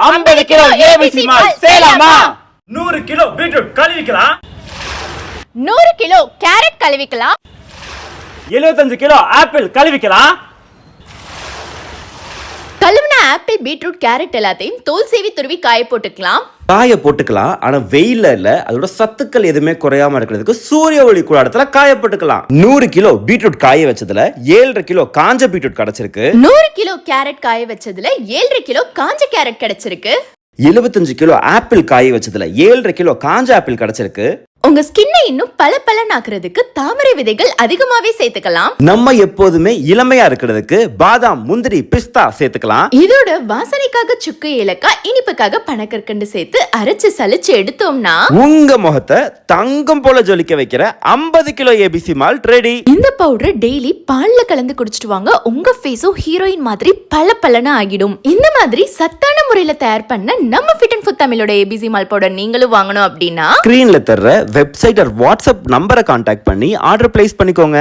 50 கிலோ ABC mall சேலமா? 100 கிலோ பீட்ரூட் கழுவிக்கலாம். 100 கிலோ கேரட் கழுவிக்கலாம். 75 கிலோ ஆப்பிள் கழுவிக்கலாம். கழுவின ஆப்பிள், பீட்ரூட், கேரட் எல்லாத்தையும் தோல் சீவி துருவி காய போட்டுக்கலாம். காய போட்டுக்கலாம். ஆனா வெயில்ல இல்ல, அதோட சத்துக்கள் எதுவுமே குறையாம இருக்கிறதுக்கு சூரிய ஒளி கூடத்துல காய போட்டுக்கலாம். 100 கிலோ பீட்ரூட் காய வச்சதுல 7.5 கிலோ காஞ்ச பீட்ரூட் கிடைச்சிருக்கு. 100 கிலோ கேரட் காய வச்சதுல 7.5 கிலோ காஞ்ச கேரட் கிடைச்சிருக்கு. 75 கிலோ ஆப்பிள் காய வச்சதுல 7.5 கிலோ காஞ்ச ஆப்பிள் கிடைச்சிருக்கு. உங்க ஸ்கின்னை இன்னும் பளபளனாக்குறதுக்கு தாமரை விதைகள் அதிகமாவே சேர்த்துக்கலாம். நம்ம எப்போதுமே இளமையா இருக்கிறதுக்கு பாதாம், முந்திரி, பிஸ்தா சேர்த்துக்கலாம். இதோட வாசனைக்காக சுக்கு, ஏலக்காய், இனிப்புக்காக பனக்கற்கண்டு சேர்த்து அரைச்சு சலிச்சு எடுத்தோம்னா உங்க முகத்தை தங்கம் போல ஜொலிக்க வைக்கிற 50 கிலோ ஏபிசி மால்ட் ரெடி. இந்த பவுடர் டெய்லி பால்ல கலந்து குடிச்சிட்டு வாங்க. உங்க ஃபேஸும் ஹீரோயின் மாதிரி பளபளன்னு ஆகிடும். இந்த மாதிரி சத்தான முறையில தயார் பண்ண நம்ம ஃபிட் அண்ட் ஃபுட் தமிழோட ஏபிசி மால் பவுடர் நீங்களும் வாங்கணும் அப்படின்னா ஸ்கிரீன்ல தர்ற வெப்சைட் வாட்ஸ்அப் நம்பரை கான்டாக்ட் பண்ணி ஆர்டர் பிளேஸ் பண்ணிக்கோங்க.